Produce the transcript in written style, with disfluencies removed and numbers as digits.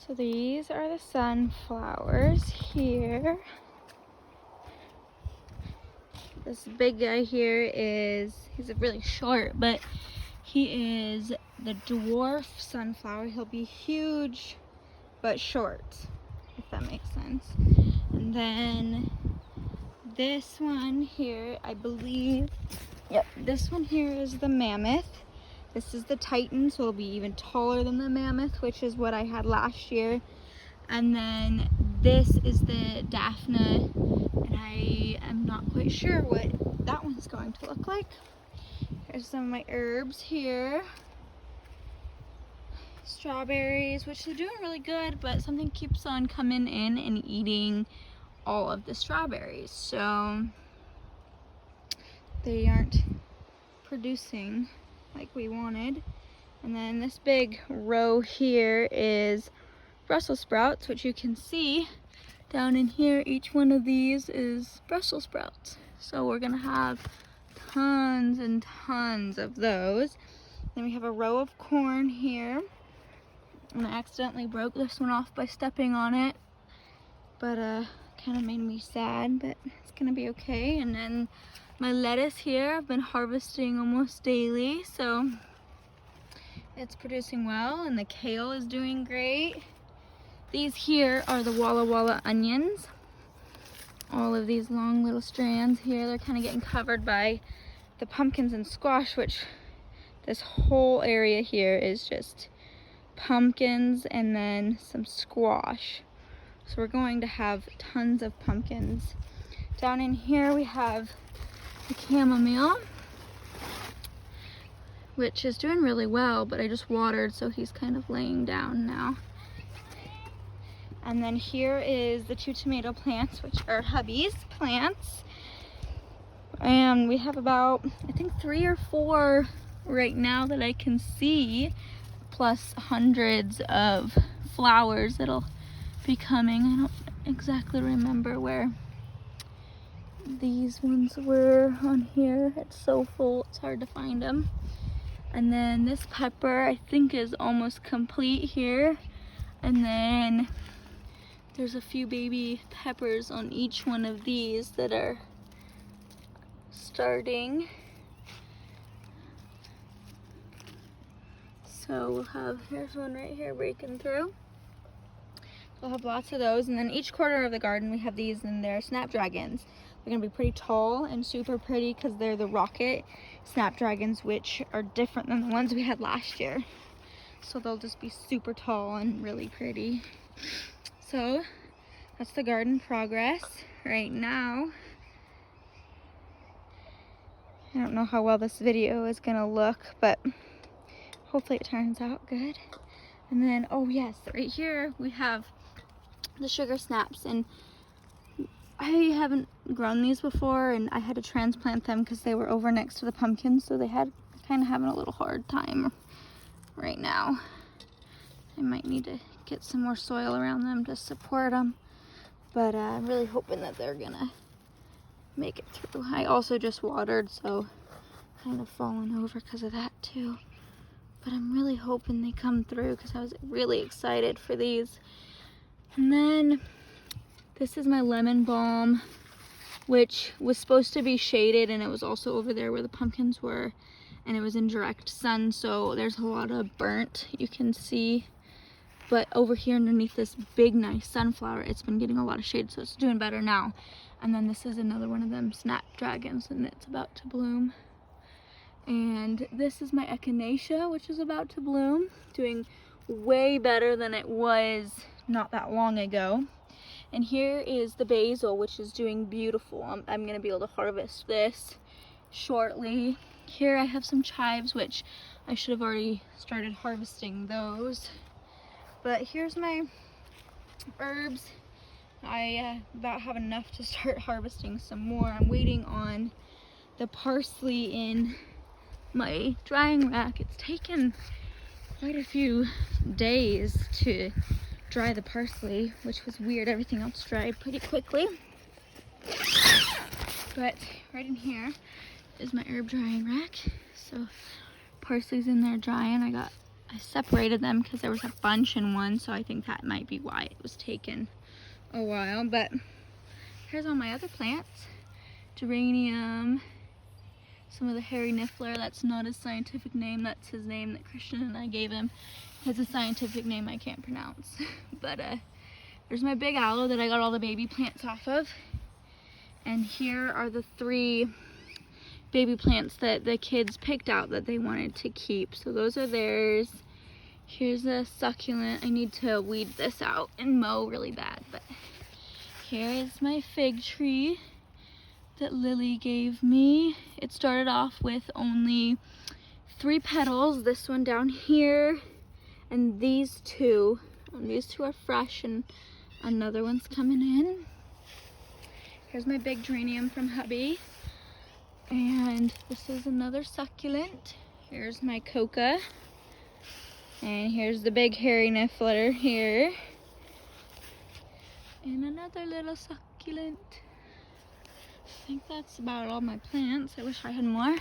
So these are the sunflowers here. This big guy here he's really short, but he is the dwarf sunflower. He'll be huge but short, if that makes sense. And then this one here, I believe, yep, this one here is the mammoth. This is the Titan, so it'll be even taller than the mammoth, which is what I had last year. And then this is the Daphne, and I am not quite sure what that one's going to look like. Here's some of my herbs here. Strawberries, which are doing really good, but something keeps on coming in and eating all of the strawberries, so they aren't producing like we wanted. And then this big row here is Brussels sprouts, which you can see down in here. Each one of these is Brussels sprouts, so we're gonna have tons and tons of those. Then we have a row of corn here, and I accidentally broke this one off by stepping on it, but kind of made me sad, but it's gonna be okay. And then my lettuce here, I've been harvesting almost daily, so it's producing well. And the kale is doing great. These here are the Walla Walla onions. All of these long little strands here, they're kind of getting covered by the pumpkins and squash, which this whole area here is just pumpkins and then some squash. So we're going to have tons of pumpkins. Down in here we have the chamomile, which is doing really well, but I just watered, so he's kind of laying down now. And then here is the 2 tomato plants, which are hubby's plants. And we have about, I think, 3 or 4 right now that I can see, plus hundreds of flowers that'll be coming. I don't exactly remember where these ones were on here. It's so full, it's hard to find them. And then this pepper, I think, is almost complete here. And then there's a few baby peppers on each one of these that are starting. So we'll have, here's one right here breaking through. We'll have lots of those. And then each corner of the garden we have these, and they're snapdragons. They're gonna be pretty tall and super pretty because they're the rocket snapdragons, which are different than the ones we had last year. So they'll just be super tall and really pretty. So that's the garden progress right now. I don't know how well this video is gonna look, but hopefully it turns out good. And then, oh yes, right here we have the sugar snaps, and I haven't grown these before, and I had to transplant them because they were over next to the pumpkins, so they had kind of having a little hard time right now. I might need to get some more soil around them to support them, but I'm really hoping that they're gonna make it through. I also just watered, so kind of falling over because of that too. But I'm really hoping they come through because I was really excited for these. And then this is my lemon balm, which was supposed to be shaded, and it was also over there where the pumpkins were, and it was in direct sun, so there's a lot of burnt you can see. But over here underneath this big nice sunflower, it's been getting a lot of shade, so it's doing better now. And then this is another one of them snapdragons, and it's about to bloom. And this is my echinacea, which is about to bloom, doing way better than it was not that long ago. And here is the basil, which is doing beautiful. I'm gonna be able to harvest this shortly. Here I have some chives, which I should have already started harvesting those. But here's my herbs. I about have enough to start harvesting some more. I'm waiting on the parsley in my drying rack. It's taken quite a few days to dry the parsley, which was weird. Everything else dried pretty quickly. But right in here is my herb drying rack. So parsley's in there drying. I got I separated them because there was a bunch in one, so I think that might be why it was taken a while. But here's all my other plants. Geranium, some of the hairy niffler, that's not his scientific name, that's his name that Christian and I gave him. It's a scientific name I can't pronounce. But there's my big aloe that I got all the baby plants off of. And here are the 3 baby plants that the kids picked out that they wanted to keep. So those are theirs. Here's a succulent. I need to weed this out and mow really bad. But here is my fig tree that Lily gave me. It started off with only 3 petals. This one down here and these 2. And these 2 are fresh and another one's coming in. Here's my big geranium from hubby. And this is another succulent. Here's my coca. And here's the big hairy niffler here. And another little succulent. I think that's about all my plants. I wish I had more.